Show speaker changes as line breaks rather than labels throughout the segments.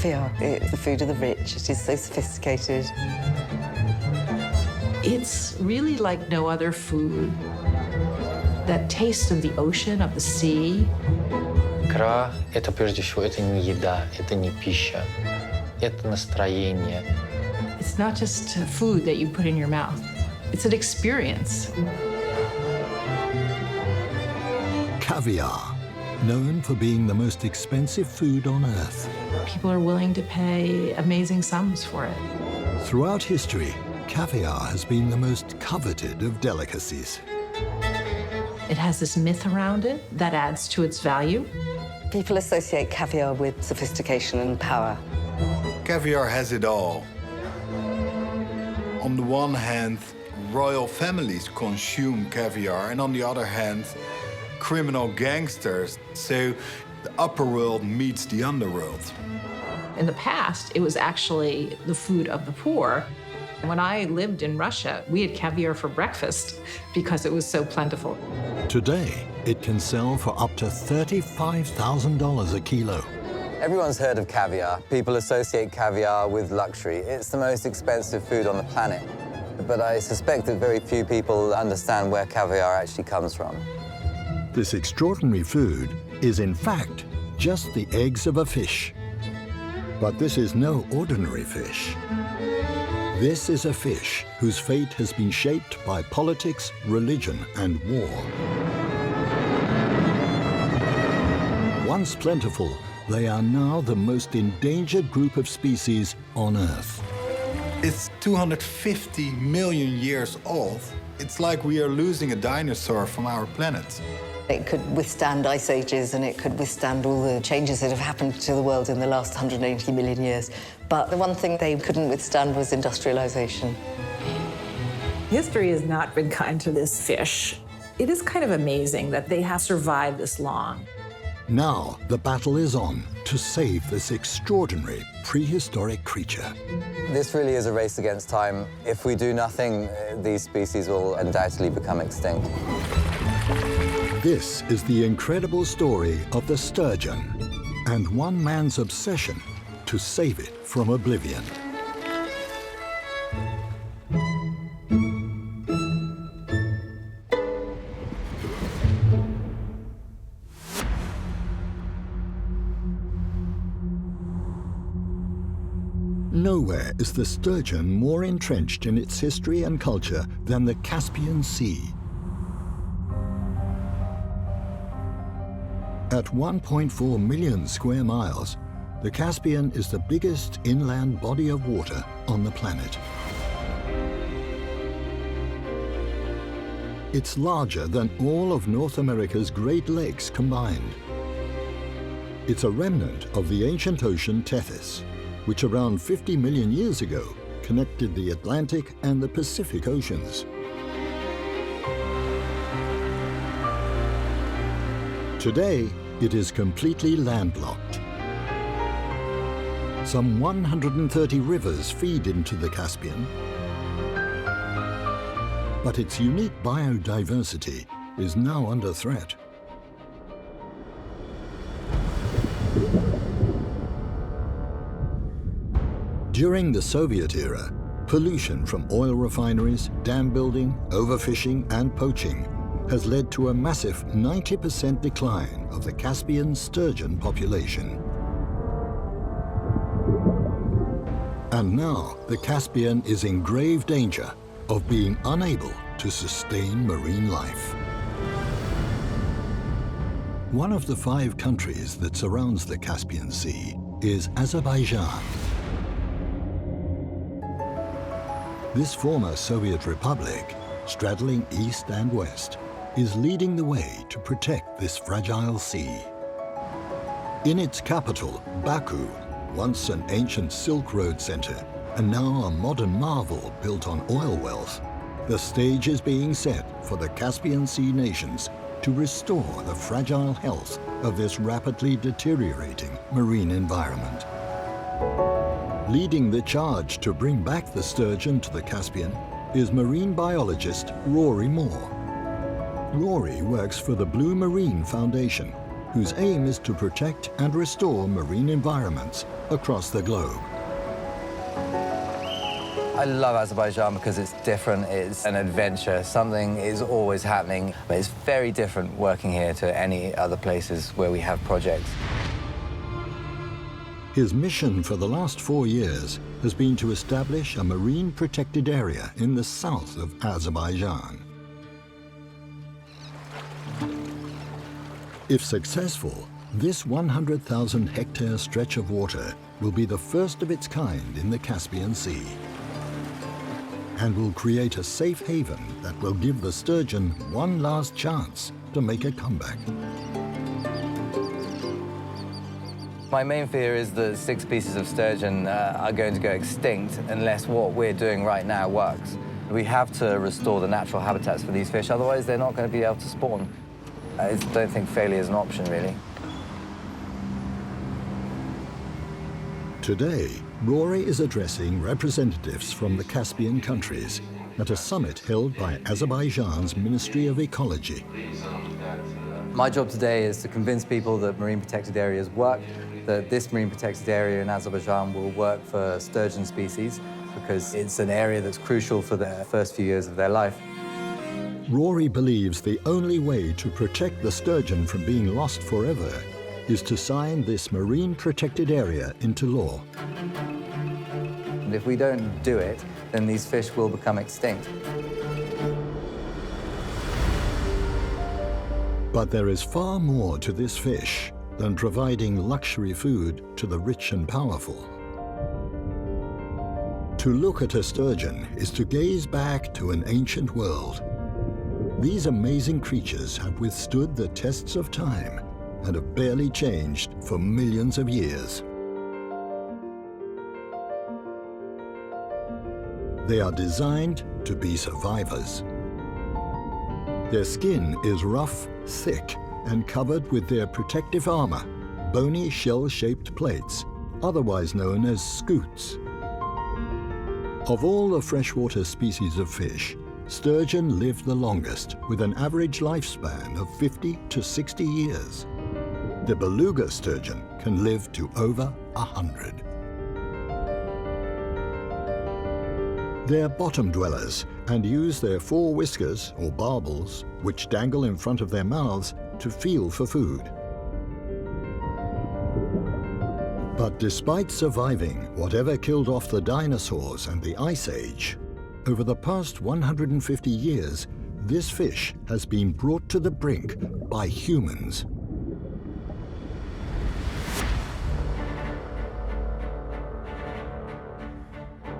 caviar. It's the food of the rich. It is so sophisticated.
It's really like no other food. That taste of the ocean, of the sea.
Икра – это прежде всего это не еда, это не пища, это настроение.
It's not just food that you put in your mouth. It's an experience.
Caviar, known for being the most expensive food on Earth.
People are willing to pay amazing sums for it.
Throughout history, caviar has been the most coveted of delicacies.
It has this myth around it that adds to its value.
People associate caviar with sophistication and power.
Caviar has it all. On the one hand, royal families consume caviar, and on the other hand, criminal gangsters. So the upper world meets the underworld.
In the past, it was actually the food of the poor. When I lived in Russia, we had caviar for breakfast because it was so plentiful.
Today, it can sell for up to $35,000 a kilo.
Everyone's heard of caviar. People associate caviar with luxury. It's the most expensive food on the planet. But I suspect that very few people understand where caviar actually comes from.
This extraordinary food is, in fact, just the eggs of a fish. But this is no ordinary fish. This is a fish whose fate has been shaped by politics, religion, and war. Once plentiful, they are now the most endangered group of species on Earth.
It's 250 million years old. It's like we are losing a dinosaur from our planet.
It could withstand ice ages and it could withstand all the changes that have happened to the world in the last 180 million years. But the one thing they couldn't withstand was industrialization.
History has not been kind to this fish. It is kind of amazing that they have survived this long.
Now the battle is on to save this extraordinary prehistoric creature.
This really is a race against time. If we do nothing, these species will undoubtedly become extinct.
This is the incredible story of the sturgeon and one man's obsession to save it from oblivion. Nowhere is the sturgeon more entrenched in its history and culture than the Caspian Sea. At 1.4 million square miles, the Caspian is the biggest inland body of water on the planet. It's larger than all of North America's Great Lakes combined. It's a remnant of the ancient ocean Tethys, which around 50 million years ago connected the Atlantic and the Pacific Oceans. Today, it is completely landlocked. Some 130 rivers feed into the Caspian, but its unique biodiversity is now under threat. During the Soviet era, pollution from oil refineries, dam building, overfishing, and poaching has led to a massive 90% decline of the Caspian sturgeon population. And now the Caspian is in grave danger of being unable to sustain marine life. One of the 5 countries that surrounds the Caspian Sea is Azerbaijan. This former Soviet republic, straddling east and west, is leading the way to protect this fragile sea. In its capital, Baku, once an ancient Silk Road center and now a modern marvel built on oil wealth, the stage is being set for the Caspian Sea nations to restore the fragile health of this rapidly deteriorating marine environment. Leading the charge to bring back the sturgeon to the Caspian is marine biologist Rory Moore. Rory works for the Blue Marine Foundation whose aim is to protect and restore marine environments across the globe.
I love Azerbaijan because it's different, it's an adventure, something is always happening. But it's very different working here to any other places where we have projects.
His mission for the last 4 years has been to establish a marine protected area in the south of Azerbaijan. If successful, this 100,000 hectare stretch of water will be the first of its kind in the Caspian Sea, and will create a safe haven that will give the sturgeon one last chance to make a comeback.
My main fear is that 6 species of sturgeon are going to go extinct unless what we're doing right now works. We have to restore the natural habitats for these fish, otherwise they're not going to be able to spawn. I don't think failure is an option, really.
Today, Rory is addressing representatives from the Caspian countries at a summit held by Azerbaijan's Ministry of Ecology.
My job today is to convince people that marine protected areas work, that this marine protected area in Azerbaijan will work for sturgeon species because it's an area that's crucial for the first few years of their life.
Rory believes the only way to protect the sturgeon from being lost forever is to sign this marine protected area into law.
And if we don't do it, then these fish will become extinct.
But there is far more to this fish than providing luxury food to the rich and powerful. To look at a sturgeon is to gaze back to an ancient world. These amazing creatures have withstood the tests of time and have barely changed for millions of years. They are designed to be survivors. Their skin is rough, thick, and covered with their protective armor, bony shell-shaped plates, otherwise known as scutes. Of all the freshwater species of fish, sturgeon live the longest, with an average lifespan of 50 to 60 years. The beluga sturgeon can live to over 100. They're bottom dwellers and use their 4 whiskers, or barbels, which dangle in front of their mouths, to feel for food. But despite surviving whatever killed off the dinosaurs and the Ice Age, over the past 150 years, this fish has been brought to the brink by humans.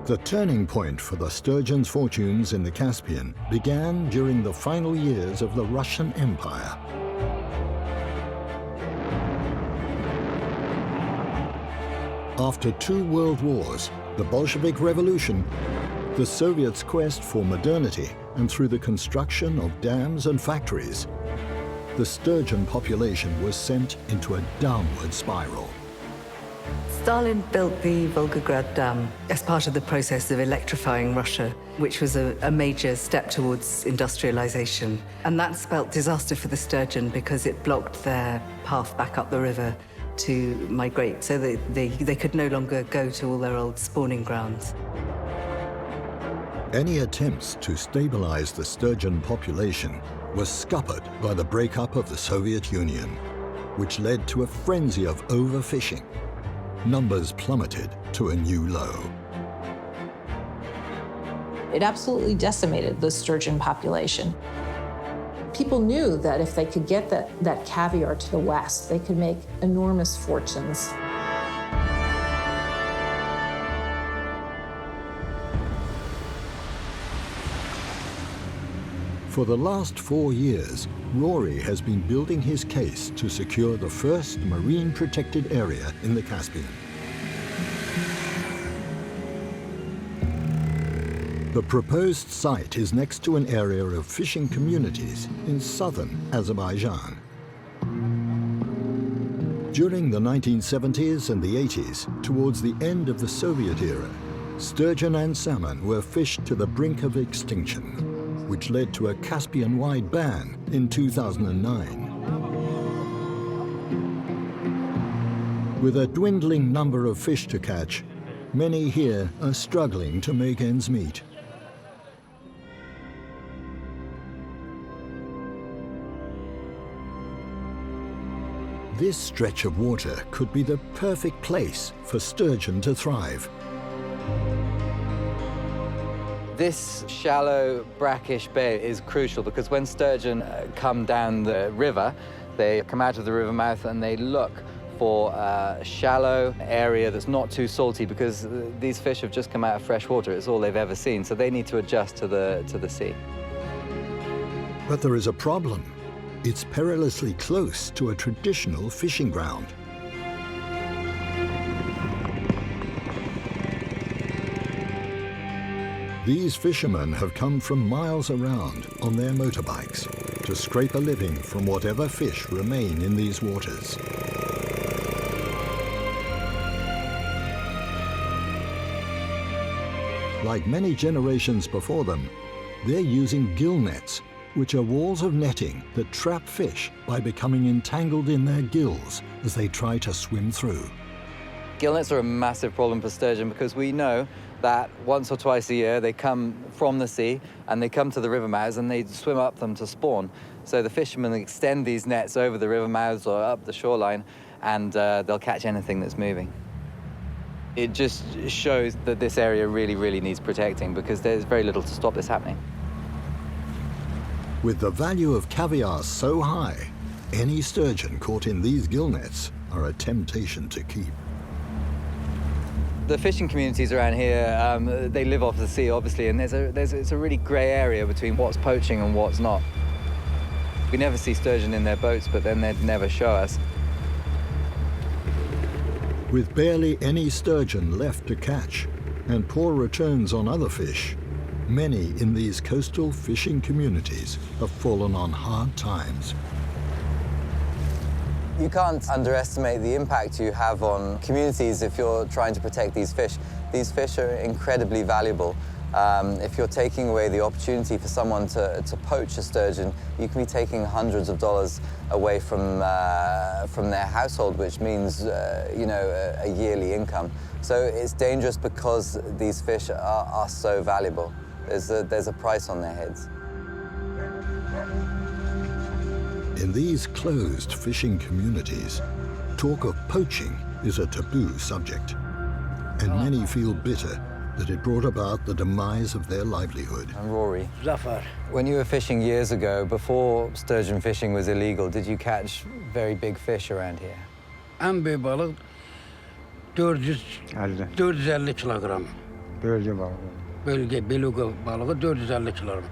The turning point for the sturgeon's fortunes in the Caspian began during the final years of the Russian Empire. After 2 world wars, the Bolshevik Revolution, the Soviets' quest for modernity, and through the construction of dams and factories, the sturgeon population was sent into a downward spiral.
Stalin built the Volgograd Dam as part of the process of electrifying Russia, which was a major step towards industrialization. And that spelt disaster for the sturgeon because it blocked their path back up the river to migrate, so that they could no longer go to all their old spawning grounds.
Any attempts to stabilize the sturgeon population were scuppered by the breakup of the Soviet Union, which led to a frenzy of overfishing. Numbers plummeted to a new low.
It absolutely decimated the sturgeon population. People knew that if they could get that caviar to the west, they could make enormous fortunes.
For the last 4 years, Rory has been building his case to secure the first marine protected area in the Caspian. The proposed site is next to an area of fishing communities in southern Azerbaijan. During the 1970s and the 80s, towards the end of the Soviet era, sturgeon and salmon were fished to the brink of extinction, which led to a Caspian-wide ban in 2009. With a dwindling number of fish to catch, many here are struggling to make ends meet. This stretch of water could be the perfect place for sturgeon to thrive.
This shallow, brackish bay is crucial because when sturgeon come down the river, they come out of the river mouth and they look for a shallow area that's not too salty because these fish have just come out of fresh water. It's all they've ever seen, so they need to adjust to the sea.
But there is a problem. It's perilously close to a traditional fishing ground. These fishermen have come from miles around on their motorbikes to scrape a living from whatever fish remain in these waters. Like many generations before them, they're using gill nets, which are walls of netting that trap fish by becoming entangled in their gills as they try to swim through.
Gill nets are a massive problem for sturgeon because we know that once or twice a year they come from the sea and they come to the river mouths and they swim up them to spawn. So the fishermen extend these nets over the river mouths or up the shoreline and they'll catch anything that's moving. It just shows that this area really, really needs protecting because there's very little to stop this happening.
With the value of caviar so high, any sturgeon caught in these gill nets are a temptation to keep.
The fishing communities around here, they live off the sea, obviously, and it's a really grey area between what's poaching and what's not. We never see sturgeon in their boats, but then they'd never show us.
With barely any sturgeon left to catch and poor returns on other fish, many in these coastal fishing communities have fallen on hard times.
You can't underestimate the impact you have on communities if you're trying to protect these fish. These fish are incredibly valuable. If you're taking away the opportunity for someone to poach a sturgeon, you can be taking hundreds of dollars away from their household, which means a yearly income. So it's dangerous because these fish are so valuable. There's a price on their heads.
In these closed fishing communities, talk of poaching is a taboo subject, and many feel bitter that it brought about the demise of their livelihood.
I'm Rory.
Zafar.
When you were fishing years ago, before sturgeon fishing was illegal, did you catch very big fish around here?
En büyük balık 450 kilogram.
Bölge balığı.
Beluga balığı 450 kilogram.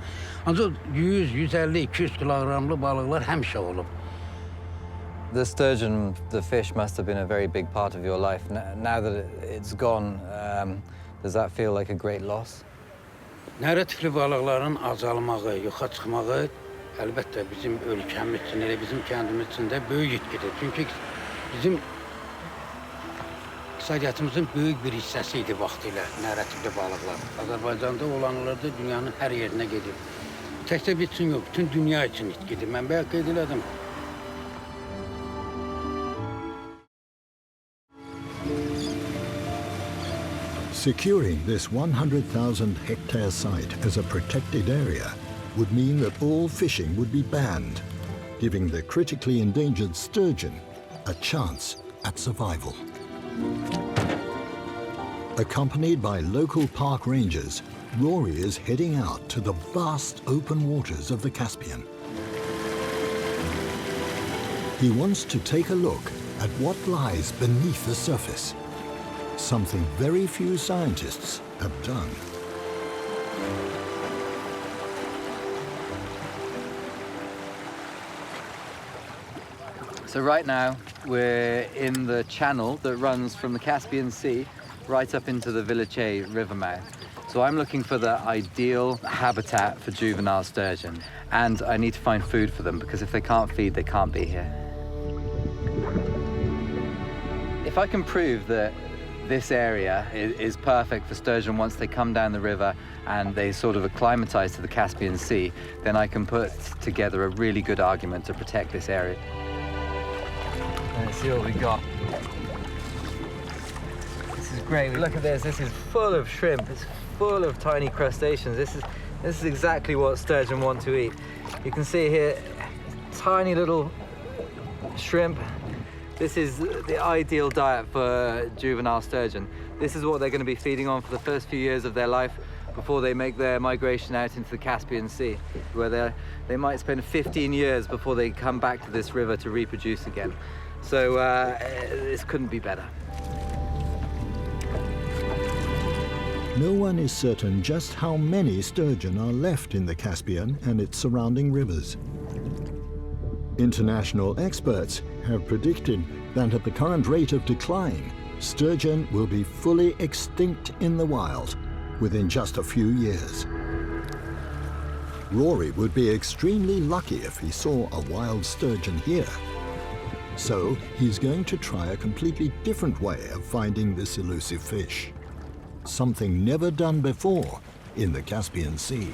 Ancak 100, 150, 200 kilogramlı balıklar həmişə olub.
The sturgeon, the fish, must have been a very big part of your life. Now that it's gone, does that feel like a great loss?
Nərətifli balıqların azalmağı, yoxa çıxmağı əlbəttə bizim ölkəmiz üçün, elə bizim kəndimiz üçün də böyük itkidir. Çünki bizim iqtisadiyyatımızın böyük bir hissəsi idi vaxtilə nərətifli balıqlar. Azərbaycanda olanlar da dünyanın hər yerinə gedir. Təkcə biz üçün yox, bütün dünya üçün itkidir. Mən bayaq qeyd elədim.
Securing this 100,000 hectare site as a protected area would mean that all fishing would be banned, giving the critically endangered sturgeon a chance at survival. Accompanied by local park rangers, Rory is heading out to the vast open waters of the Caspian. He wants to take a look at what lies beneath the surface, something very few scientists have done.
So right now, we're in the channel that runs from the Caspian Sea right up into the Velice river mouth. So I'm looking for the ideal habitat for juvenile sturgeon, and I need to find food for them because if they can't feed, they can't be here. If I can prove that this area is perfect for sturgeon once they come down the river and they sort of acclimatize to the Caspian Sea, then I can put together a really good argument to protect this area. Let's see what we got. This is great. Look at this. This is full of shrimp. It's full of tiny crustaceans. This is exactly what sturgeon want to eat. You can see here, tiny little shrimp. This is the ideal diet for juvenile sturgeon. This is what they're going to be feeding on for the first few years of their life before they make their migration out into the Caspian Sea, where they might spend 15 years before they come back to this river to reproduce again. So this couldn't be better.
No one is certain just how many sturgeon are left in the Caspian and its surrounding rivers. International experts have predicted that at the current rate of decline, sturgeon will be fully extinct in the wild within just a few years. Rory would be extremely lucky if he saw a wild sturgeon here. So he's going to try a completely different way of finding this elusive fish. Something never done before in the Caspian Sea.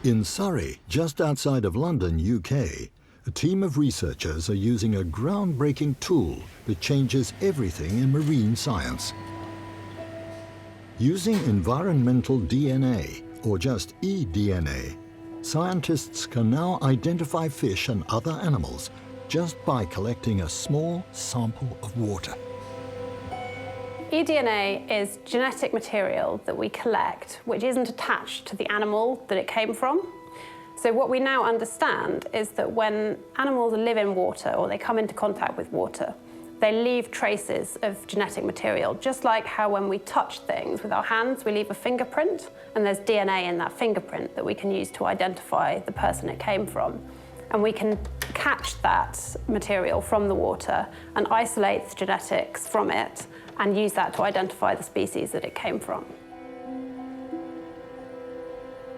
In Surrey, just outside of London, UK, a team of researchers are using a groundbreaking tool that changes everything in marine science. Using environmental DNA, or just eDNA, scientists can now identify fish and other animals just by collecting a small sample of water.
eDNA is genetic material that we collect which isn't attached to the animal that it came from. So what we now understand is that when animals live in water or they come into contact with water, they leave traces of genetic material, just like how when we touch things with our hands, we leave a fingerprint, and there's DNA in that fingerprint that we can use to identify the person it came from. And we can catch that material from the water and isolate the genetics from it and use that to identify the species that it came from.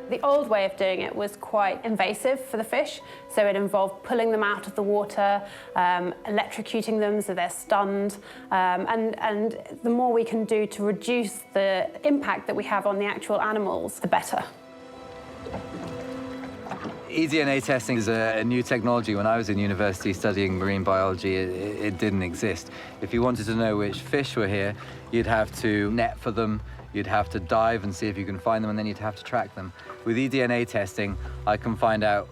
The old way of doing it was quite invasive for the fish, so it involved pulling them out of the water, electrocuting them so they're stunned, and the more we can do to reduce the impact that we have on the actual animals, the better.
eDNA testing is a new technology. When I was in university studying marine biology, it didn't exist. If you wanted to know which fish were here, you'd have to net for them, you'd have to dive and see if you can find them, and then you'd have to track them. With eDNA testing, I can find out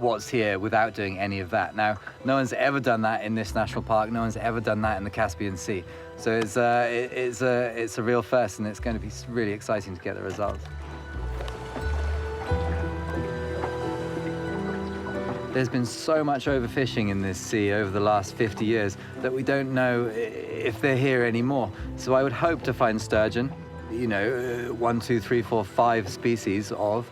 what's here without doing any of that. Now, no one's ever done that in this national park, no one's ever done that in the Caspian Sea. So it's a real first, and it's going to be really exciting to get the results. There's been so much overfishing in this sea over the last 50 years that we don't know if they're here anymore. So I would hope to find sturgeon, 1, 2, 3, 4, 5 species of.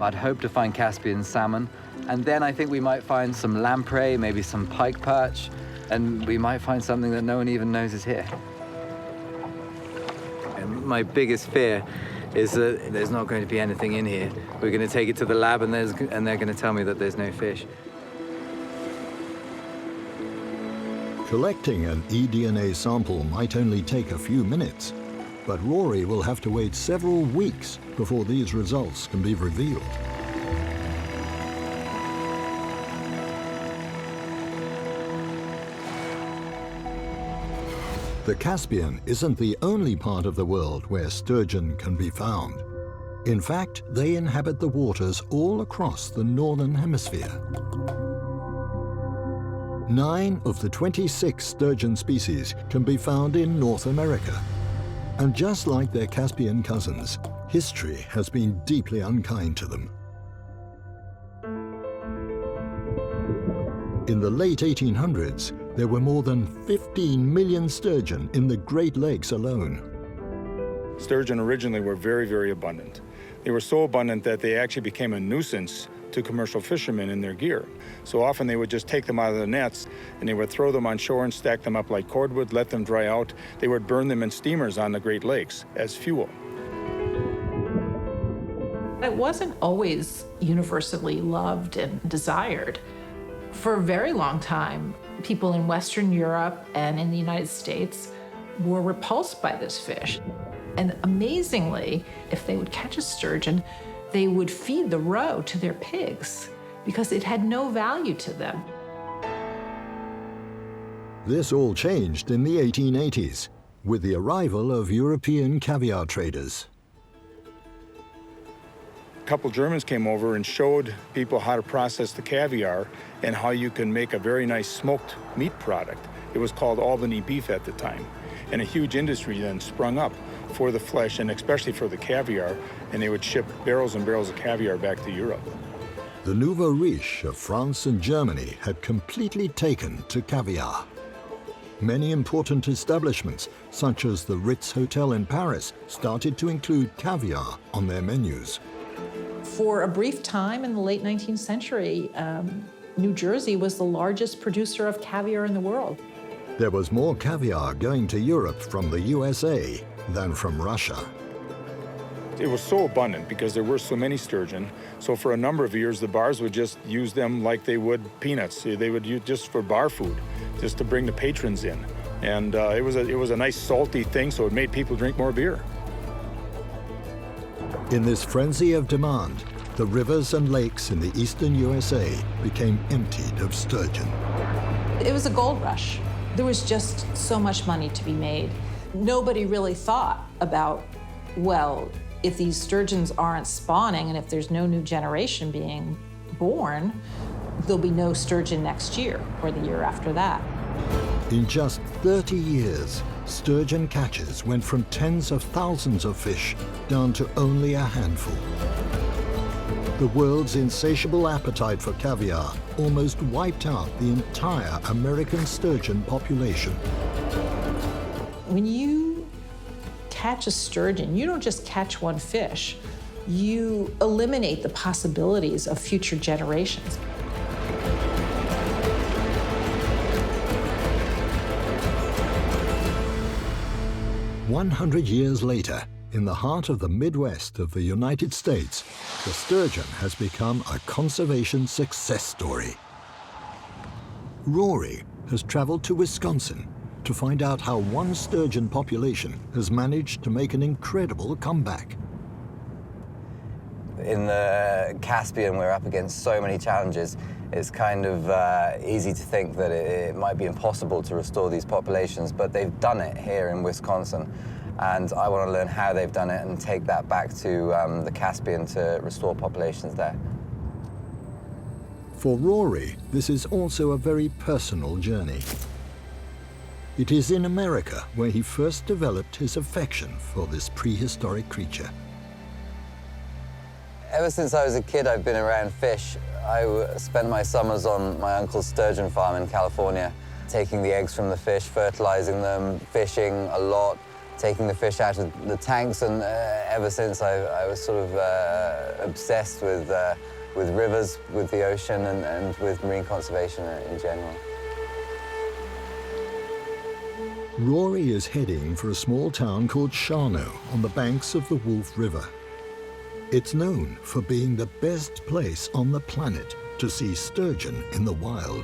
I'd hope to find Caspian salmon. And then I think we might find some lamprey, maybe some pike perch, and we might find something that no one even knows is here. And my biggest fear is that there's not going to be anything in here. We're going to take it to the lab and they're going to tell me that there's no fish.
Collecting an eDNA sample might only take a few minutes, but Rory will have to wait several weeks before these results can be revealed. The Caspian isn't the only part of the world where sturgeon can be found. In fact, they inhabit the waters all across the northern hemisphere. 9 of the 26 sturgeon species can be found in North America. And just like their Caspian cousins, history has been deeply unkind to them. In the late 1800s, there were more than 15 million sturgeon in the Great Lakes alone.
Sturgeon originally were very, very abundant. They were so abundant that they actually became a nuisance to commercial fishermen in their gear. So often they would just take them out of the nets and they would throw them on shore and stack them up like cordwood, let them dry out. They would burn them in steamers on the Great Lakes as fuel.
It wasn't always universally loved and desired. For a very long time, people in Western Europe and in the United States were repulsed by this fish. And amazingly, if they would catch a sturgeon, they would feed the roe to their pigs. because it had no value to them.
This all changed in the 1880s with the arrival of European caviar traders.
A couple Germans came over and showed people how to process the caviar and how you can make a very nice smoked meat product. It was called Albany beef at the time. And a huge industry then sprung up for the flesh and especially for the caviar, and they would ship barrels and barrels of caviar back to Europe.
The nouveau riche of France and Germany had completely taken to caviar. Many important establishments, such as the Ritz Hotel in Paris, started to include caviar on their menus.
For a brief time in the late 19th century, New Jersey was the largest producer of caviar in the world.
There was more caviar going to Europe from the USA than from Russia.
It was so abundant because there were so many sturgeon. So for a number of years, the bars would just use them like they would peanuts. They would use just for bar food, just to bring the patrons in. And it was a nice salty thing, so it made people drink more beer.
In this frenzy of demand, the rivers and lakes in the eastern USA became emptied of sturgeon.
It was a gold rush. There was just so much money to be made. Nobody really thought about, well, if these sturgeons aren't spawning and if there's no new generation being born, there'll be no sturgeon next year or the year after that.
In just 30 years, sturgeon catches went from tens of thousands of fish down to only a handful. The world's insatiable appetite for caviar almost wiped out the entire American sturgeon population.
When you catch a sturgeon, you don't just catch one fish, you eliminate the possibilities of future generations.
"100 years later, in the heart of the Midwest of the United States, the sturgeon has become a conservation success story. Rory has traveled to Wisconsin to find out how one sturgeon population has managed to make an incredible comeback.
In the Caspian, we're up against so many challenges. It's kind of easy to think that it might be impossible to restore these populations, but they've done it here in Wisconsin. And I want to learn how they've done it and take that back to the Caspian to restore populations there.
For Rory, this is also a very personal journey. It is in America where he first developed his affection for this prehistoric creature.
Ever since I was a kid, I've been around fish. I spent my summers on my uncle's sturgeon farm in California, taking the eggs from the fish, fertilizing them, fishing a lot, taking the fish out of the tanks, and ever since I was sort of obsessed with rivers, with the ocean, and with marine conservation in general.
Rory is heading for a small town called Shawano on the banks of the Wolf River. It's known for being the best place on the planet to see sturgeon in the wild.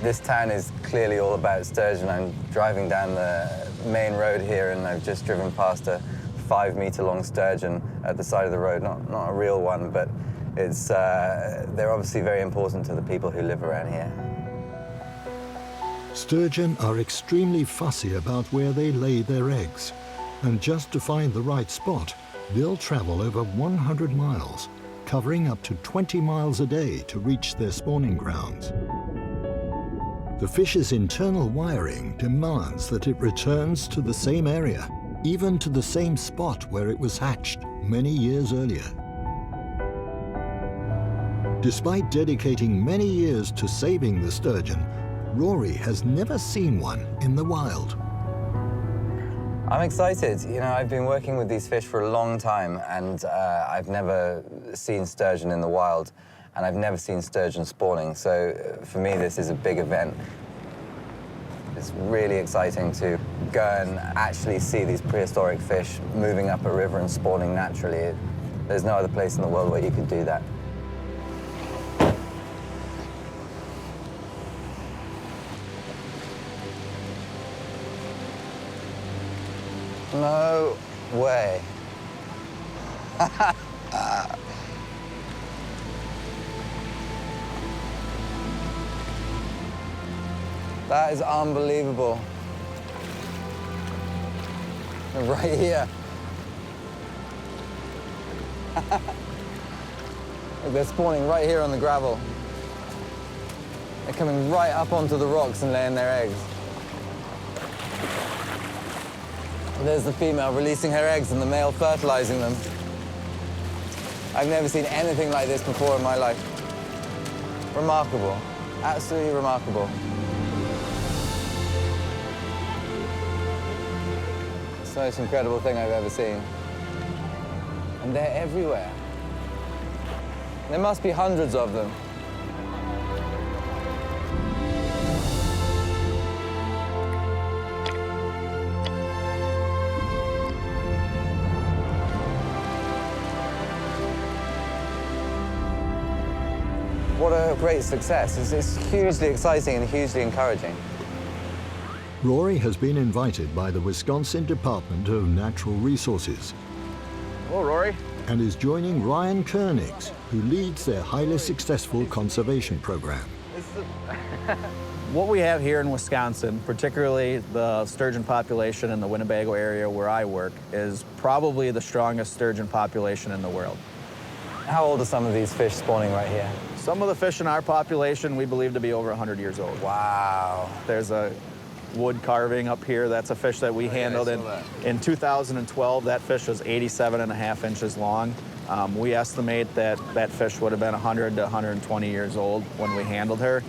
This town is clearly all about sturgeon. I'm driving down the main road here and I've just driven past a 5-meter-long sturgeon at the side of the road. Not a real one, but it's, they're obviously very important to the people who live around here.
Sturgeon are extremely fussy about where they lay their eggs, and just to find the right spot, they'll travel over 100 miles, covering up to 20 miles a day to reach their spawning grounds. The fish's internal wiring demands that it returns to the same area, even to the same spot where it was hatched many years earlier. Despite dedicating many years to saving the sturgeon, Rory has never seen one in the wild.
I'm excited. You know, I've been working with these fish for a long time, and I've never seen sturgeon in the wild, and I've never seen sturgeon spawning. So for me, this is a big event. It's really exciting to go and actually see these prehistoric fish moving up a river and spawning naturally. There's no other place in the world where you could do that. No way. That is unbelievable. Right here. Look, they're spawning right here on the gravel. They're coming right up onto the rocks and laying their eggs. There's the female releasing her eggs and the male fertilizing them. I've never seen anything like this before in my life. Remarkable, absolutely remarkable. It's the most incredible thing I've ever seen. And they're everywhere. There must be hundreds of them. What a great success. It's hugely exciting and hugely encouraging.
Rory has been invited by the Wisconsin Department of Natural Resources.
Hello, Rory.
And is joining Ryan Koenigs, who leads their highly successful conservation program.
What we have here in Wisconsin, particularly the sturgeon population in the Winnebago area where I work, is probably the strongest sturgeon population in the world.
How old are some of these fish spawning right here?
Some of the fish in our population we believe to be over 100 years old.
Wow.
There's a wood carving up here. That's a fish that we handled in 2012. That fish was 87.5 inches long. We estimate that that fish would have been 100 to 120 years old when we handled her.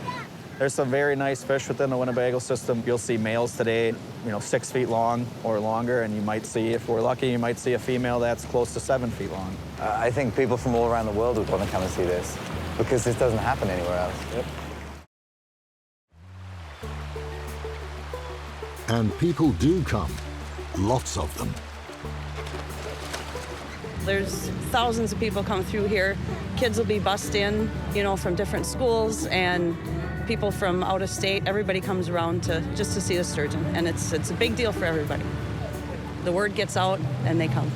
There's some very nice fish within the Winnebago system. You'll see males today, 6 feet long or longer, and you might see, if we're lucky, you might see a female that's close to 7 feet long.
I think people from all around the world would want to come and see this, because this doesn't happen anywhere else.
Yep.
And people do come, lots of them.
There's thousands of people come through here. Kids will be bussed in, from different schools, and people from out of state. Everybody comes around just to see the sturgeon, and it's a big deal for everybody. The word gets out, and they come.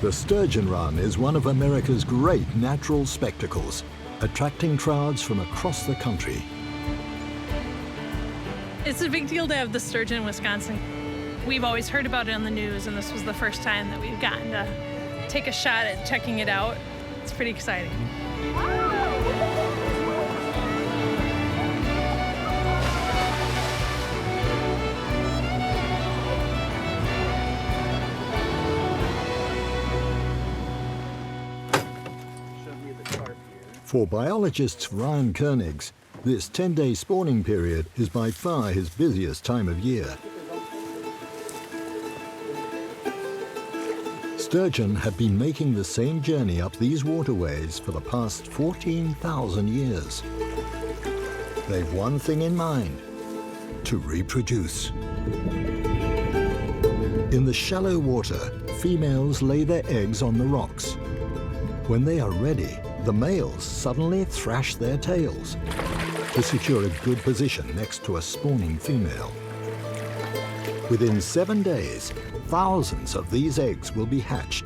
The Sturgeon Run is one of America's great natural spectacles, attracting crowds from across the country.
It's a big deal to have the sturgeon in Wisconsin. We've always heard about it on the news, and this was the first time that we've gotten to take a shot at checking it out. It's pretty exciting.
For biologists Ryan Koenigs, this 10-day spawning period is by far his busiest time of year. Sturgeon have been making the same journey up these waterways for the past 14,000 years. They've one thing in mind: to reproduce. In the shallow water, females lay their eggs on the rocks. When they are ready, the males suddenly thrash their tails to secure a good position next to a spawning female. Within 7 days, thousands of these eggs will be hatched,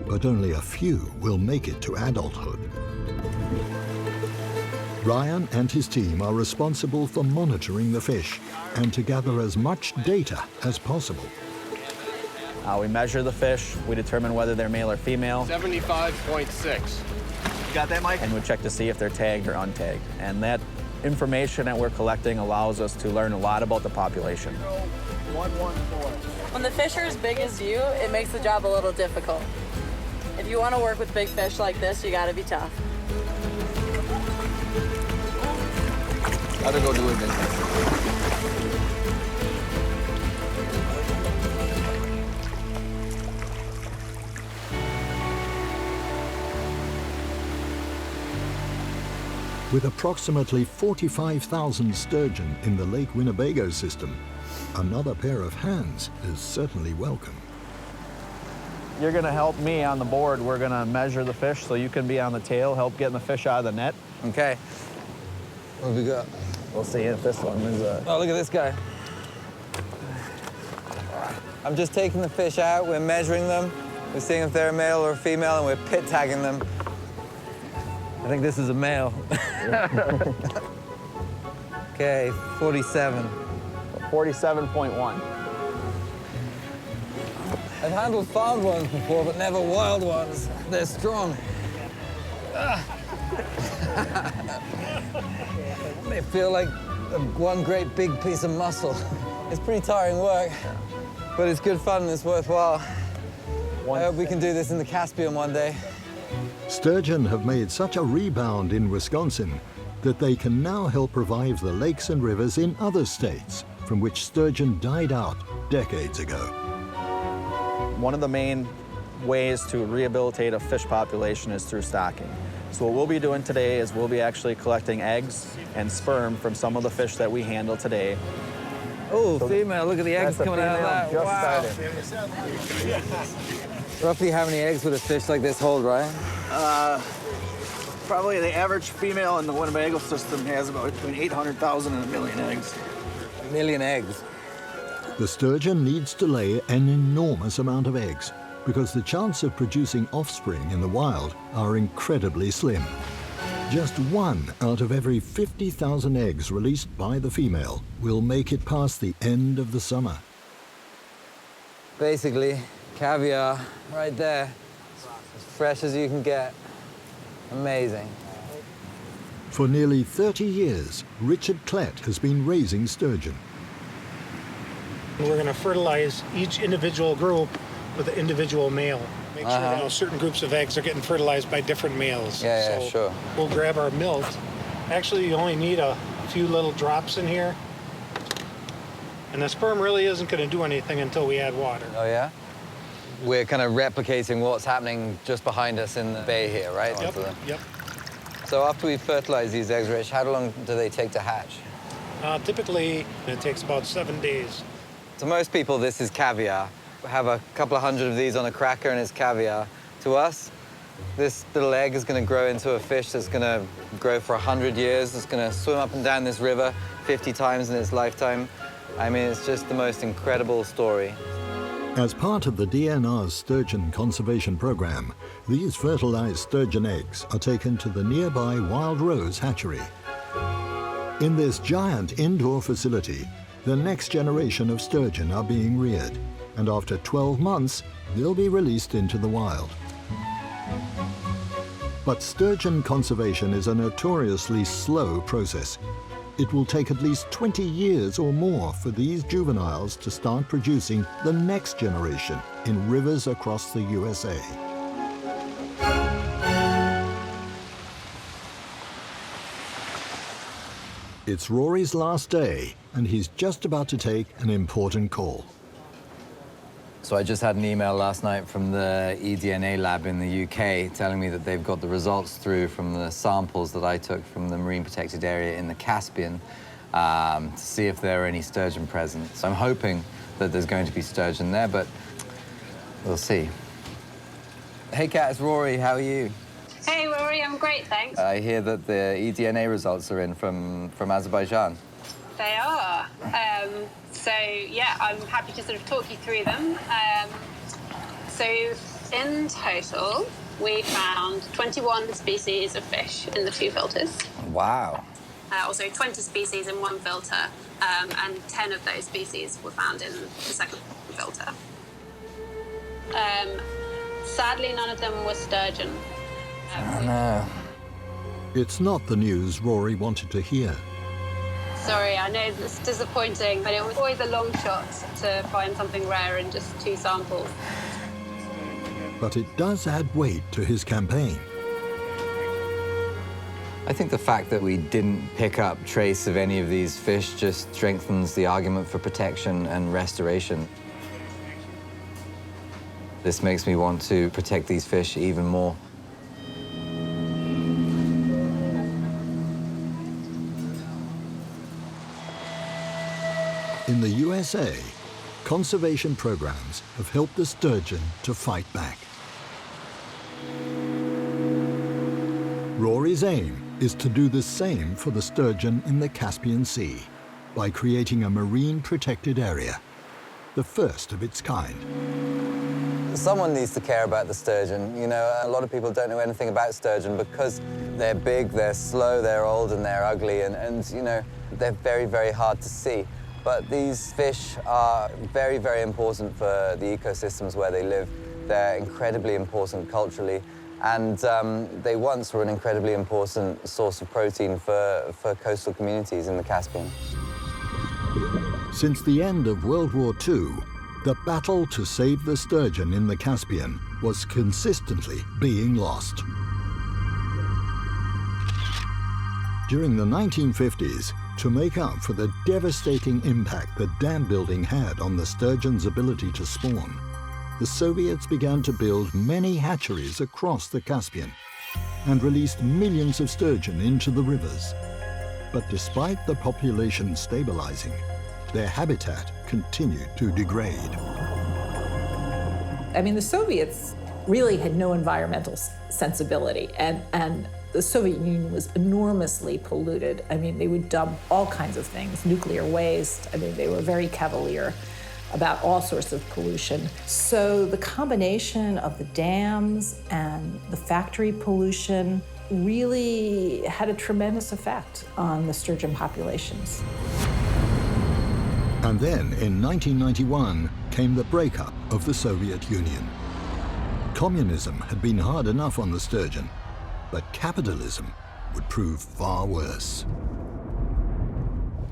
but only a few will make it to adulthood. Ryan and his team are responsible for monitoring the fish and to gather as much data as possible.
We measure the fish, we determine whether they're male or female.
75.6.
You got that, Mike? And we check to see if they're tagged or untagged. And that information that we're collecting allows us to learn a lot about the population.
114.
When the fish are as big as you, it makes the job a little difficult. If you want to work with big fish like this, you got to be tough.
Gotta go do it business.
With approximately 45,000 sturgeon in the Lake Winnebago system, another pair of hands is certainly welcome.
You're gonna help me on the board. We're gonna measure the fish so you can be on the tail, help getting the fish out of the net.
Okay. What have we got?
We'll see if this one is
Oh, look at this guy. I'm just taking the fish out, we're measuring them, we're seeing if they're a male or a female, and we're pit tagging them. I think this is a male. Okay, 47.
47.1.
I've handled farmed ones before, but never wild ones. They're strong. They feel like one great big piece of muscle. It's pretty tiring work, but it's good fun and it's worthwhile. I hope we can do this in the Caspian one day.
Sturgeon have made such a rebound in Wisconsin that they can now help revive the lakes and rivers in other states from which sturgeon died out decades ago.
One of the main ways to rehabilitate a fish population is through stocking. So what we'll be doing today is we'll be actually collecting eggs and sperm from some of the fish that we handle today.
Oh, female, look at the eggs coming out of that. Wow. Roughly how many eggs would a fish like this hold, Ryan?
Probably the average female in the Winnebago system has about between 800,000 and 1 million eggs.
1 million eggs.
The sturgeon needs to lay an enormous amount of eggs because the chance of producing offspring in the wild are incredibly slim. Just 1 out of every 50,000 eggs released by the female will make it past the end of the summer.
Basically, caviar right there, as fresh as you can get. Amazing.
For nearly 30 years, Richard Klett has been raising sturgeon.
We're going to fertilize each individual group with an individual male. Make sure that certain groups of eggs are getting fertilized by different males.
Yeah,
so
sure.
We'll grab our milk. Actually, you only need a few little drops in here. And the sperm really isn't going to do anything until we add water.
Oh, yeah? We're kind of replicating what's happening just behind us in the bay here, right?
Yep.
So after we fertilize these eggs, Rich, how long do they take to hatch?
Typically, it takes about 7 days.
To most people, this is caviar. We have a couple of hundred of these on a cracker and it's caviar. To us, this little egg is going to grow into a fish that's going to grow for 100 years. It's going to swim up and down this river 50 times in its lifetime. I mean, it's just the most incredible story.
As part of the DNR's sturgeon conservation program, these fertilized sturgeon eggs are taken to the nearby Wild Rose hatchery. In this giant indoor facility, the next generation of sturgeon are being reared, and after 12 months, they'll be released into the wild. But sturgeon conservation is a notoriously slow process. It will take at least 20 years or more for these juveniles to start producing the next generation in rivers across the USA. It's Rory's last day, and he's just about to take an important call.
So I just had an email last night from the eDNA lab in the UK telling me that they've got the results through from the samples that I took from the marine protected area in the Caspian to see if there are any sturgeon present. So I'm hoping that there's going to be sturgeon there, but we'll see. Hey Kat, it's Rory, how are you?
Hey Rory, I'm great, thanks.
I hear that the eDNA results are in from Azerbaijan.
They are. So yeah, I'm happy to sort of talk you through them. So in total, we found 21 species of fish in the 2 filters.
Wow.
Also 20 species in 1 filter, and 10 of those species were found in the 2nd filter. Sadly, none of them were sturgeon.
Oh no.
It's not the news Rory wanted to hear.
Sorry, I know it's disappointing, but it was always a long shot to find something rare in just 2 samples.
But it does add weight to his campaign.
I think the fact that we didn't pick up trace of any of these fish just strengthens the argument for protection and restoration. This makes me want to protect these fish even more.
In the USA, conservation programs have helped the sturgeon to fight back. Rory's aim is to do the same for the sturgeon in the Caspian Sea by creating a marine protected area, the first of its kind.
Someone needs to care about the sturgeon. You know, a lot of people don't know anything about sturgeon because they're big, they're slow, they're old, and they're ugly, and you know, they're very, very hard to see. But these fish are very, very important for the ecosystems where they live. They're incredibly important culturally, and they once were an incredibly important source of protein for coastal communities in the Caspian.
Since the end of World War II, the battle to save the sturgeon in the Caspian was consistently being lost. During the 1950s, to make up for the devastating impact that dam building had on the sturgeon's ability to spawn, the Soviets began to build many hatcheries across the Caspian and released millions of sturgeon into the rivers. But despite the population stabilizing, their habitat continued to degrade.
I mean, the Soviets really had no environmental sensibility, and the Soviet Union was enormously polluted. I mean, they would dump all kinds of things, nuclear waste. I mean, they were very cavalier about all sorts of pollution. So the combination of the dams and the factory pollution really had a tremendous effect on the sturgeon populations.
And then, in 1991, came the breakup of the Soviet Union. Communism had been hard enough on the sturgeon, but capitalism would prove far worse.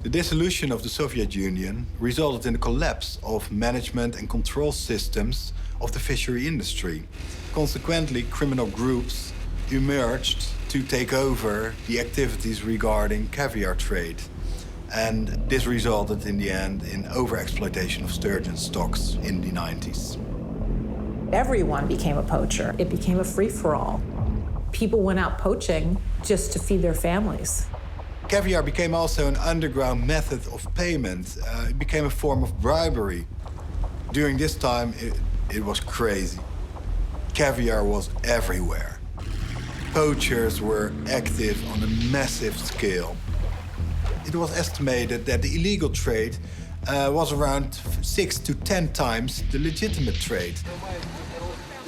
The dissolution of the Soviet Union resulted in the collapse of management and control systems of the fishery industry. Consequently, criminal groups emerged to take over the activities regarding caviar trade. And this resulted in the end in overexploitation of sturgeon stocks in the 90s.
Everyone became a poacher. It became a free-for-all. People went out poaching just to feed their families.
Caviar became also an underground method of payment. It became a form of bribery. During this time, it was crazy. Caviar was everywhere. Poachers were active on a massive scale. It was estimated that the illegal trade was around 6 to 10 times the legitimate trade.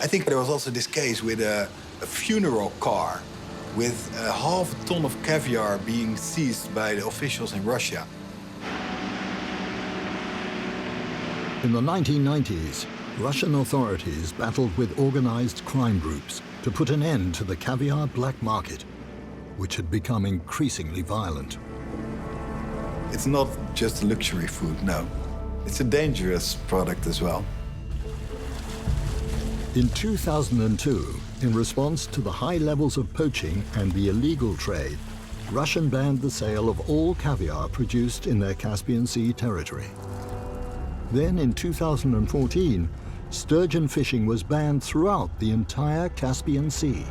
I think there was also this case with a funeral car with half a ton of caviar being seized by the officials in Russia.
In the 1990s, Russian authorities battled with organized crime groups to put an end to the caviar black market, which had become increasingly violent.
It's not just a luxury food, no. It's a dangerous product as well.
In 2002, in response to the high levels of poaching and the illegal trade, Russia banned the sale of all caviar produced in their Caspian Sea territory. Then in 2014, sturgeon fishing was banned throughout the entire Caspian Sea.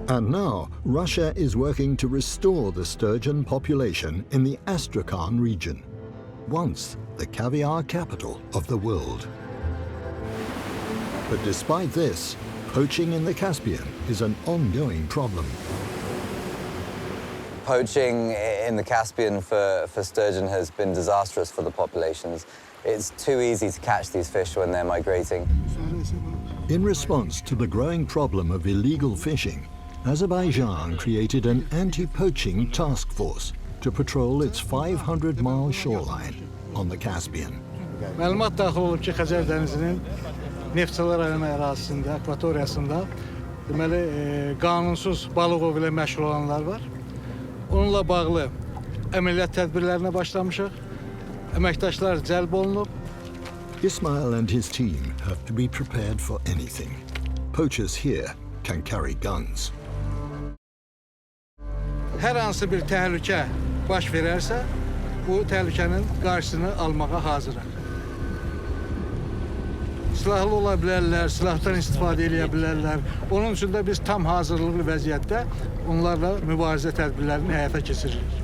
And now, Russia is working to restore the sturgeon population in the Astrakhan region, once the caviar capital of the world. But despite this, poaching in the Caspian is an ongoing problem.
Poaching in the Caspian for sturgeon has been disastrous for the populations. It's too easy to catch these fish when they're migrating.
In response to the growing problem of illegal fishing, Azerbaijan created an anti-poaching task force to patrol its 500-mile shoreline on the Caspian.
Məlumat daxil olub ki, Xəzər dənizinin Neftçala rayonu ərazisində, akvatoriyasında deməli qanunsuz balıq ov ilə məşğul olanlar var. Onunla bağlı əməliyyat tədbirlərinə başlamışıq. Əməkdaşlar cəlb olunub.
Ismail and his team have to be prepared for anything. Poachers here can carry guns.
Hər hansı bir təhlükə baş verərsə, bu təhlükənin qarşısını almağa hazırıq. Silahlı ola bilərlər, silahdan istifadə edə bilərlər. Onun üçün də biz tam hazırlıqlı vəziyyətdə onlarla mübarizə tədbirlərini həyata keçiririk.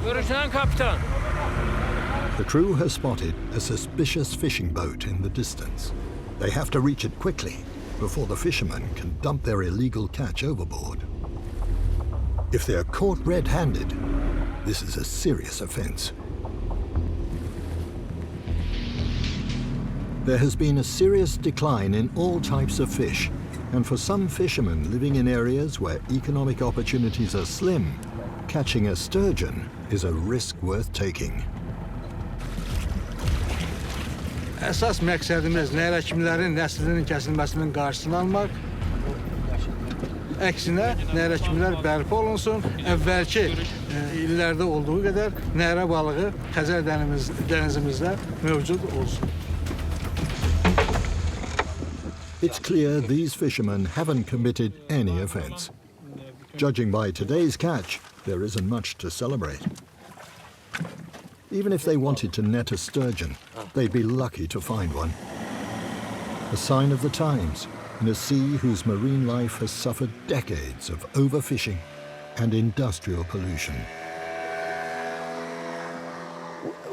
Görüşən kapitan.
The crew has spotted a suspicious fishing boat in the distance. They have to reach it quickly before the fishermen can dump their illegal catch overboard. If they're caught red-handed, this is a serious offense. there has been a serious decline in all types of fish, and for some fishermen living in areas where economic opportunities are slim, catching a sturgeon is a risk worth taking.
Əsas məqsədimiz nəhər həkimlərin nəslinin kəsilməsinin qarşısını almaq. Əksinə, nəhər həkimlər bərpa olunsun, əvvəlki illərdə olduğu qədər nəhər balığı Xəzər dənizimizdə mövcud olsun.
It's clear these fishermen haven't committed any offense. Judging by today's catch, there isn't much to celebrate. Even if they wanted to net a sturgeon, they'd be lucky to find one. A sign of the times in a sea whose marine life has suffered decades of overfishing and industrial pollution.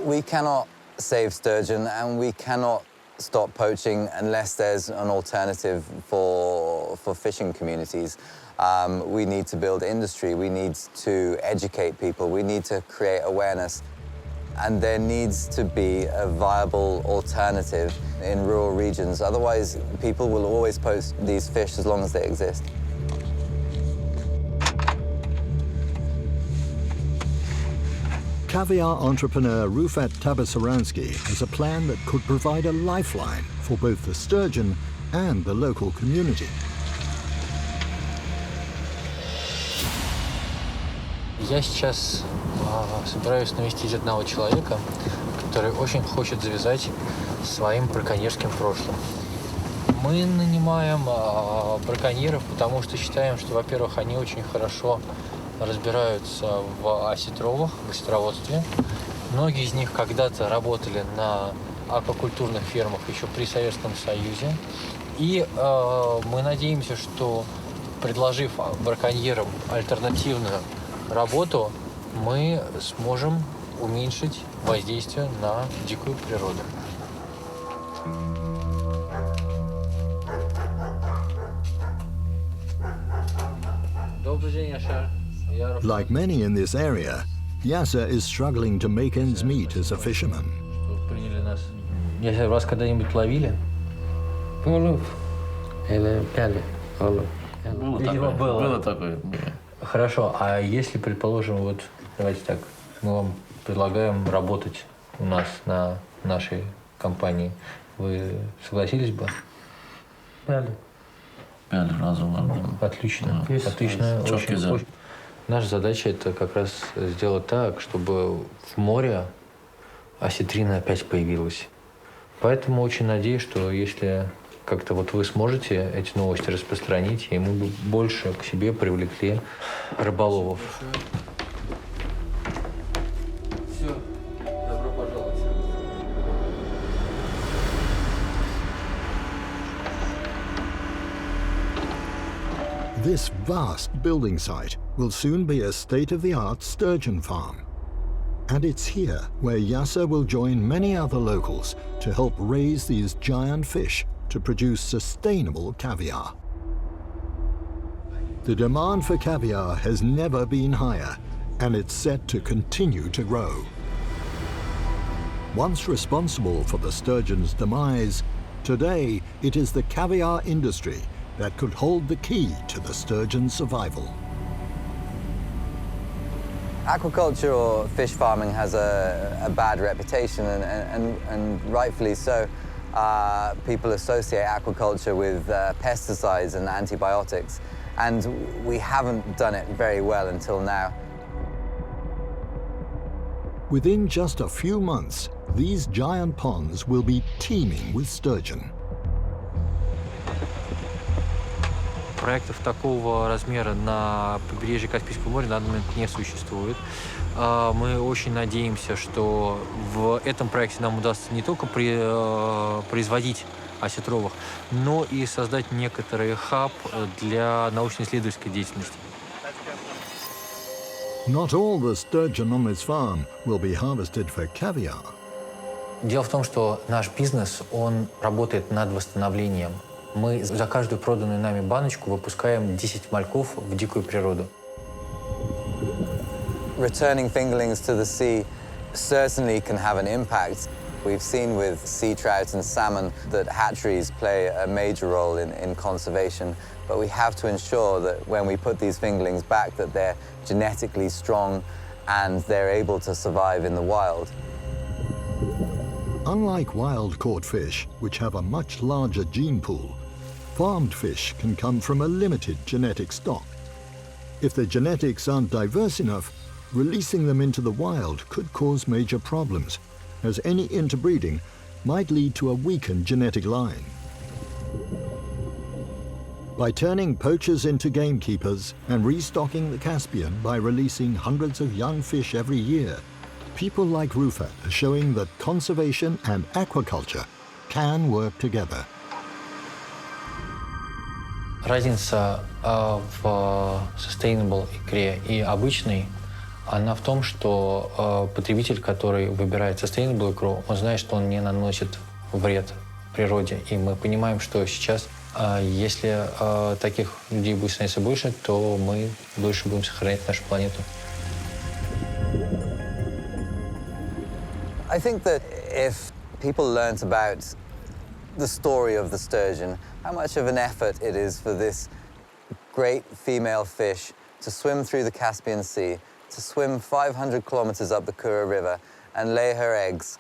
We cannot save sturgeon and we cannot stop poaching unless there's an alternative for fishing communities. We need to build industry, we need to educate people, we need to create awareness. And there needs to be a viable alternative in rural regions. Otherwise, people will always poach these fish as long as they exist.
Caviar entrepreneur Rufat Tabasaransky has a plan that could provide a lifeline for both the sturgeon and the local community.
Я сейчас собираюсь навестить одного человека, который очень хочет завязать своим браконьерским прошлым. Мы нанимаем браконьеров, потому что считаем, что, во-первых, они очень хорошо разбираются в осетровых, в осетроводстве. Многие из них когда-то работали на аквакультурных фермах еще при Советском Союзе. И мы надеемся, что, предложив браконьерам альтернативную работу, мы сможем уменьшить воздействие на дикую природу. Добрый день, Яшар.
Like many in this area, Yasser is struggling to make ends meet as a fisherman.
Приняли нас. Яшар, вас когда-нибудь ловили?
Улов. Или пяли. Улов. Было такое.
Хорошо, а если, предположим, вот, давайте так, мы вам предлагаем работать у нас на нашей компании, вы согласились бы?
Пяли разум.
Отлично, отлично. Очень. Наша задача это как раз сделать так, чтобы в море осетрина опять появилась. Поэтому очень надеюсь, что если как-то вот вы сможете эти новости распространить, и мы бы больше к себе привлекли рыболовов. Все, добро пожаловать.
This vast building site will soon be a state-of-the-art sturgeon farm. And it's here where Yasser will join many other locals to help raise these giant fish to produce sustainable caviar. The demand for caviar has never been higher, and it's set to continue to grow. Once responsible for the sturgeon's demise, today it is the caviar industry that could hold the key to the sturgeon's survival.
Aquaculture or fish farming has a bad reputation, and rightfully so. People associate aquaculture with pesticides and antibiotics, and we haven't done it very well until now.
Within just a few months, these giant ponds will be teeming with sturgeon.
Проектов такого размера на побережье Каспийского моря на данный момент не существует. Мы очень надеемся, что в этом проекте нам удастся не только производить осетровых, но и создать некоторый хаб для научно-исследовательской деятельности.
Not all the sturgeon on this farm will be harvested for caviar.
Дело в том, что наш бизнес, он работает над восстановлением. Мы за каждую проданную нами баночку выпускаем 10 мальков в дикую природу.
Returning fingerlings to the sea certainly can have an impact. We've seen with sea trout and salmon that hatcheries play a major role in conservation, but we have to ensure that when we put these fingerlings back that they're genetically strong and they're able to survive in the wild.
Unlike wild-caught fish, which have a much larger gene pool, farmed fish can come from a limited genetic stock. If the genetics aren't diverse enough, releasing them into the wild could cause major problems, as any interbreeding might lead to a weakened genetic line. By turning poachers into gamekeepers and restocking the Caspian by releasing hundreds of young fish every year, people like Rufat are showing that conservation and aquaculture can work together.
Разница в sustainable икре и обычной, она в том, что потребитель, который выбирает sustainable икру, он знает, что он не наносит вред природе. И мы понимаем, что сейчас, если таких людей будет становиться больше, то мы дольше будем сохранять нашу планету.
I think that if people learnt about the story of the sturgeon, how much of an effort it is for this great female fish to swim through the Caspian Sea, to swim 500 kilometers up the Kura River and lay her eggs,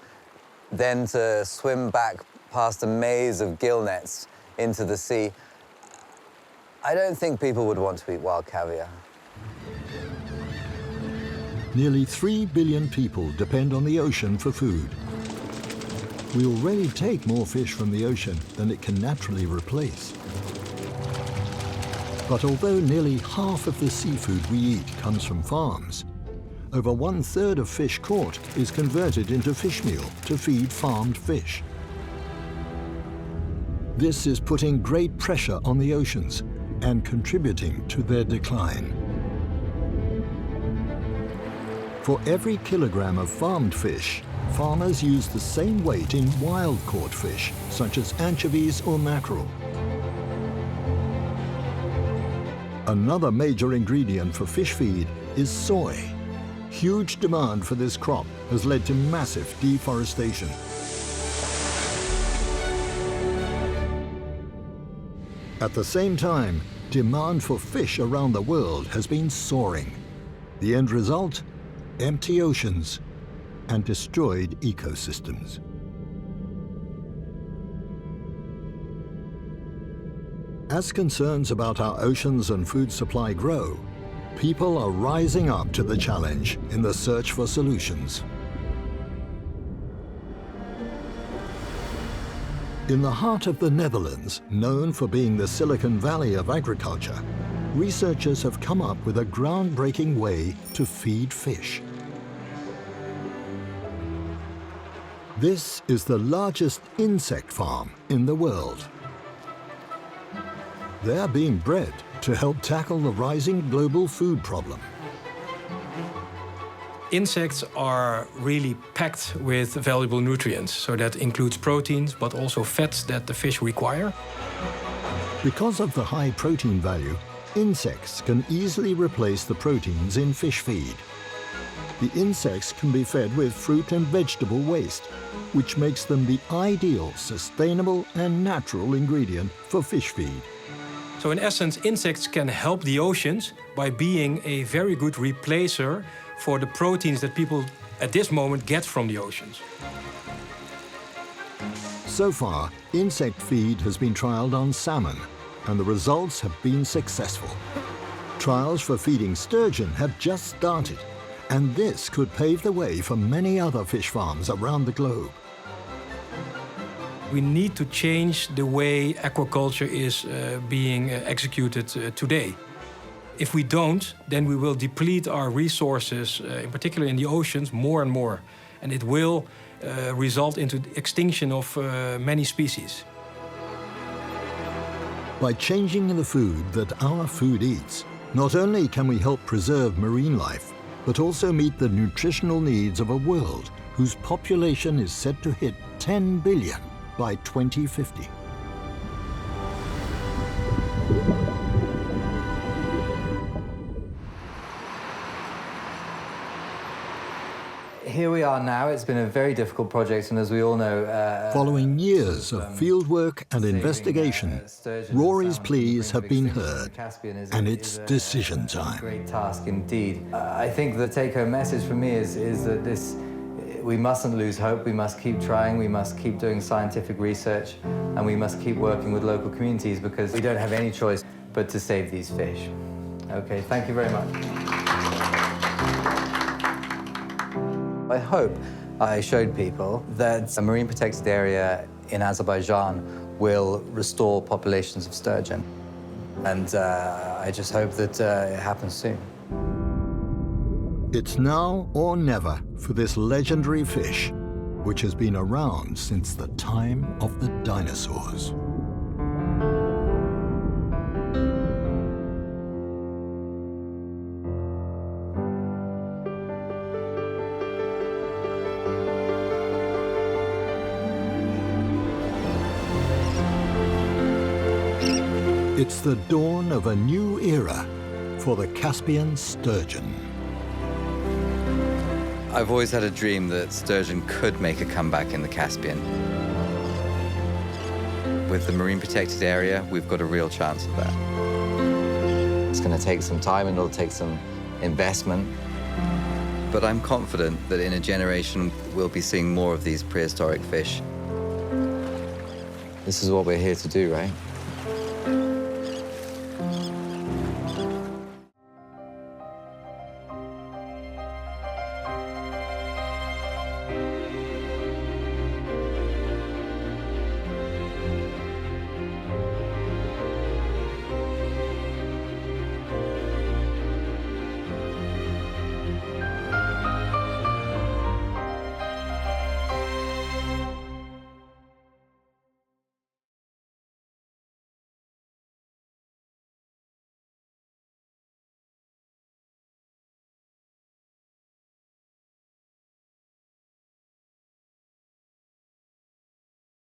then to swim back past a maze of gill nets into the sea. I don't think people would want to eat wild caviar.
Nearly 3 billion people depend on the ocean for food. We already take more fish from the ocean than it can naturally replace. But although nearly half of the seafood we eat comes from farms, over 1/3 of fish caught is converted into fish meal to feed farmed fish. This is putting great pressure on the oceans and contributing to their decline. For every kilogram of farmed fish, farmers use the same weight in wild-caught fish, such as anchovies or mackerel. Another major ingredient for fish feed is soy. Huge demand for this crop has led to massive deforestation. At the same time, demand for fish around the world has been soaring. The end result? Empty oceans and destroyed ecosystems. As concerns about our oceans and food supply grow, people are rising up to the challenge in the search for solutions. In the heart of the Netherlands, known for being the Silicon Valley of agriculture, researchers have come up with a groundbreaking way to feed fish. This is the largest insect farm in the world. They're being bred to help tackle the rising global food problem.
Insects are really packed with valuable nutrients, so that includes proteins, but also fats that the fish require.
Because of the high protein value, insects can easily replace the proteins in fish feed. The insects can be fed with fruit and vegetable waste, which makes them the ideal, sustainable and natural ingredient for fish feed.
So in essence, insects can help the oceans by being a very good replacer for the proteins that people at this moment get from the oceans.
So far, insect feed has been trialed on salmon, and the results have been successful. Trials for feeding sturgeon have just started, and this could pave the way for many other fish farms around the globe.
We need to change the way aquaculture is being executed today. If we don't, then we will deplete our resources, in particular in the oceans, more and more. And it will result into the extinction of many species.
By changing the food that our food eats, not only can we help preserve marine life, but also meet the nutritional needs of a world whose population is set to hit 10 billion by 2050.
here we are now. It's been a very difficult project, and as we all know...
Following years of fieldwork and investigation, Rory's pleas have been heard, and it's decision time.
Great task indeed. I think the take-home message for me is that we mustn't lose hope. We must keep trying. We must keep doing scientific research, and we must keep working with local communities because we don't have any choice but to save these fish. Okay, thank you very much. I hope I showed people that a marine protected area in Azerbaijan will restore populations of sturgeon. And I just hope that it happens soon.
It's now or never for this legendary fish, which has been around since the time of the dinosaurs. It's the dawn of a new era for the Caspian sturgeon.
I've always had a dream that sturgeon could make a comeback in the Caspian. With the marine protected area, we've got a real chance of that. It's going to take some time and it'll take some investment. But I'm confident that in a generation, we'll be seeing more of these prehistoric fish. This is what we're here to do, right?